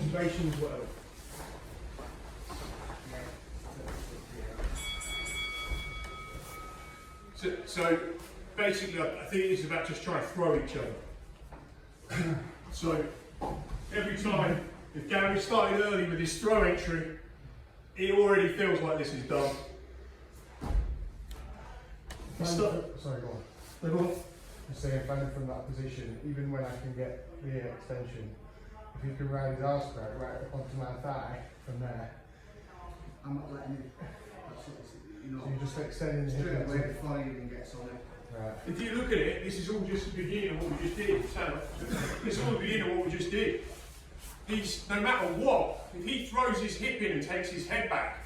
observations, whatever. So basically, I think it's about just trying to throw each other. So every time, if Gary started early with his throw entry, it already feels like this is done. Sorry, go on. I'm saying, finding from that position, even when I can get the extension, if he can ride his arse crack right up onto my thigh from there. I'm not letting him. You know, so you're just extending the hip straight away before he even gets on it. Right. If you look at it, this is all just the beginning of what we just did. This is all the beginning of what we just did. He's, no matter what, if he throws his hip in and takes his head back,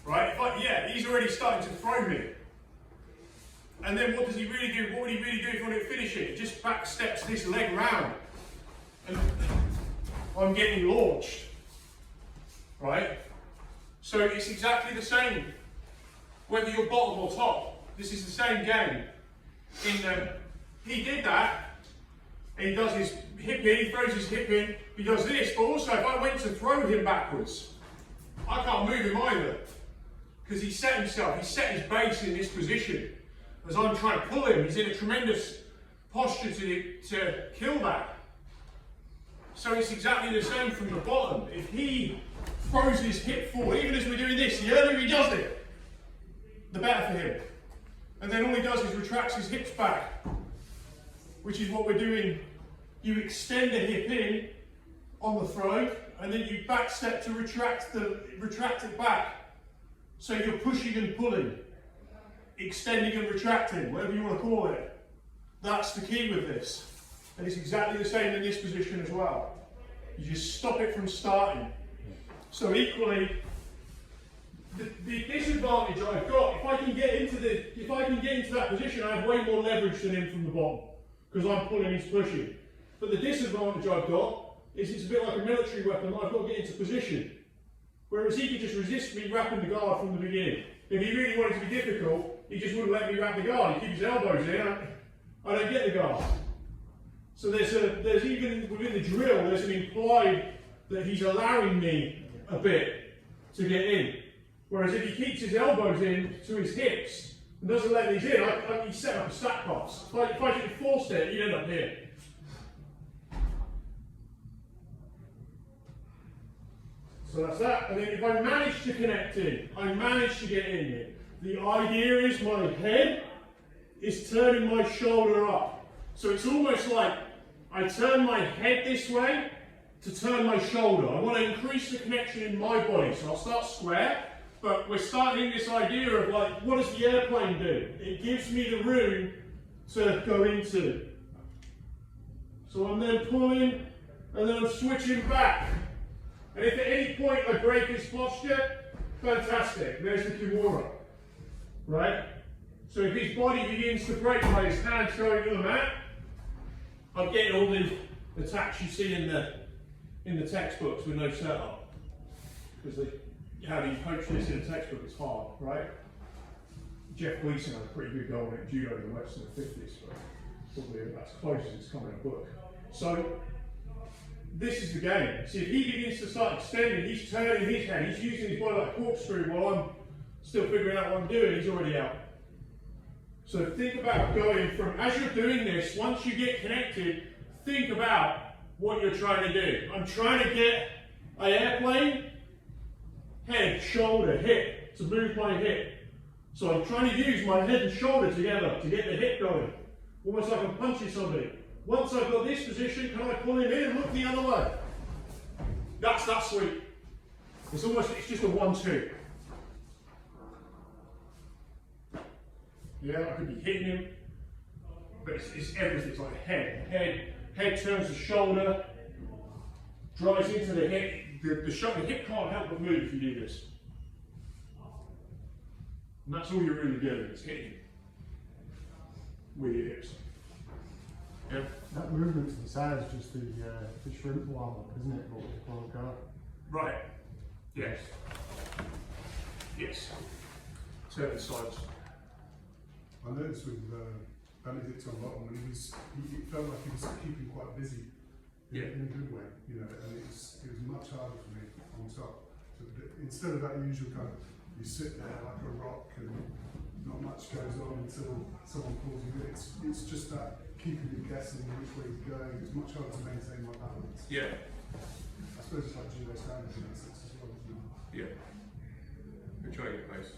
right? Yeah, he's already starting to throw me. And then what does he really do? What would he really do if he wanted to finish it? He just back steps this leg round. And I'm getting launched, right? So it's exactly the same, whether you're bottom or top. This is the same game. He did that, and he does his hip in, he throws his hip in, he does this, but also if I went to throw him backwards, I can't move him either, because he set himself, he set his base in this position. As I'm trying to pull him, he's in a tremendous posture to kill that. So it's exactly the same from the bottom. If he throws his hip forward, even as we're doing this, the earlier he does it, the better for him. And then all he does is retracts his hips back, which is what we're doing. You extend the hip in on the throw, and then you back step to retract it back. So you're pushing and pulling, extending and retracting, whatever you want to call it. That's the key with this. And it's exactly the same in this position as well. You just stop it from starting. So equally, the disadvantage I've got, if I can get into that position, I have way more leverage than him from the bottom, because I'm pulling, he's pushing. But the disadvantage I've got is it's a bit like a military weapon. I've got to get into position. Whereas he could just resist me wrapping the guard from the beginning. If he really wanted to be difficult, he just wouldn't let me wrap the guard. He'd keep his elbows in. I don't get the guard. So there's even within the drill, there's an implied that he's allowing me a bit to get in. Whereas if he keeps his elbows in to his hips and doesn't let these in, he's set up a stack box. If I did forced it, he'd end up here. So that's that. And then if I manage to connect in, I manage to get in here. The idea is my head is turning my shoulder up. So it's almost like I turn my head this way to turn my shoulder. I want to increase the connection in my body. So I'll start square, but we're starting this idea of like, what does the airplane do? It gives me the room to go into. So I'm then pulling, and then I'm switching back. And if at any point I break his posture, fantastic, there's the Kimura, right? So if his body begins to break by his hands going to the mat, I'm getting all the attacks you see in the textbooks with no setup. Because how do you coach this in a textbook? It's hard, right? Jeff Gleason had a pretty good goal at Judo in the West in the 50s, but probably that's close as it's come in a book. So this is the game. See, if he begins to start extending, he's turning his hand, he's using his body like a corkscrew while I'm still figuring out what I'm doing, he's already out. So think about going from, as you're doing this, once you get connected, think about what you're trying to do. I'm trying to get an airplane, head, shoulder, hip, to move my hip. So I'm trying to use my head and shoulder together to get the hip going. Almost like I'm punching somebody. Once I've got this position, can I pull him in and look the other way? That's that sweep. It's just a 1-2. Yeah, I could be hitting him, but it's everything. It's like head turns to shoulder, drives into the hip. The hip can't help but move if you do this. And that's all you're really doing, is hitting with your hips. Yeah. That movement to the side is just the shrimp warm up, isn't it? What we call guard. Right. Yes. Yes. Turn the sides. I noticed with Benedict on bottom, when he felt like he was keeping quite busy in a good way, you know, and it was much harder for me on top. So instead of that usual kind of, you sit there like a rock and not much goes on until someone pulls you in. It's just that keeping you guessing which way you're going. It's much harder to maintain my balance. Yeah. I suppose it's like judo standard in that sense as well, isn't it? Yeah. Good try your place.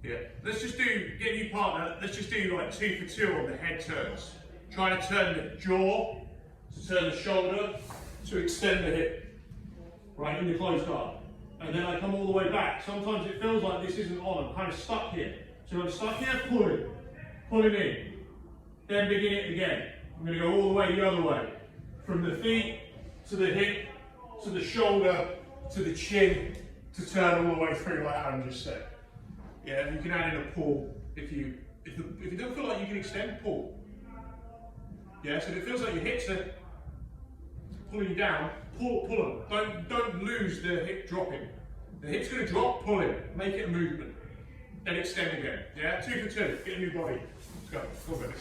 Yeah. Let's just do, get a new partner, let's just do like 2 for 2 on the head turns. Try to turn the jaw, to turn the shoulder, to extend the hip. Right, in the closed guard. And then I come all the way back. Sometimes it feels like this isn't on, I'm kind of stuck here. So I'm stuck here, pull him in. Then begin it again. I'm going to go all the way the other way. From the feet, to the hip, to the shoulder, to the chin, to turn all the way through like Aaron just said. Yeah, you can add in a pull if you don't feel like you can extend, pull. Yeah, so if it feels like your hips are pulling you down, pull them. Don't lose the hip dropping. The hip's going to drop, pull it, make it a movement. Then extend again. Yeah, 2 for 2, get a new body. Let's go. Go with it.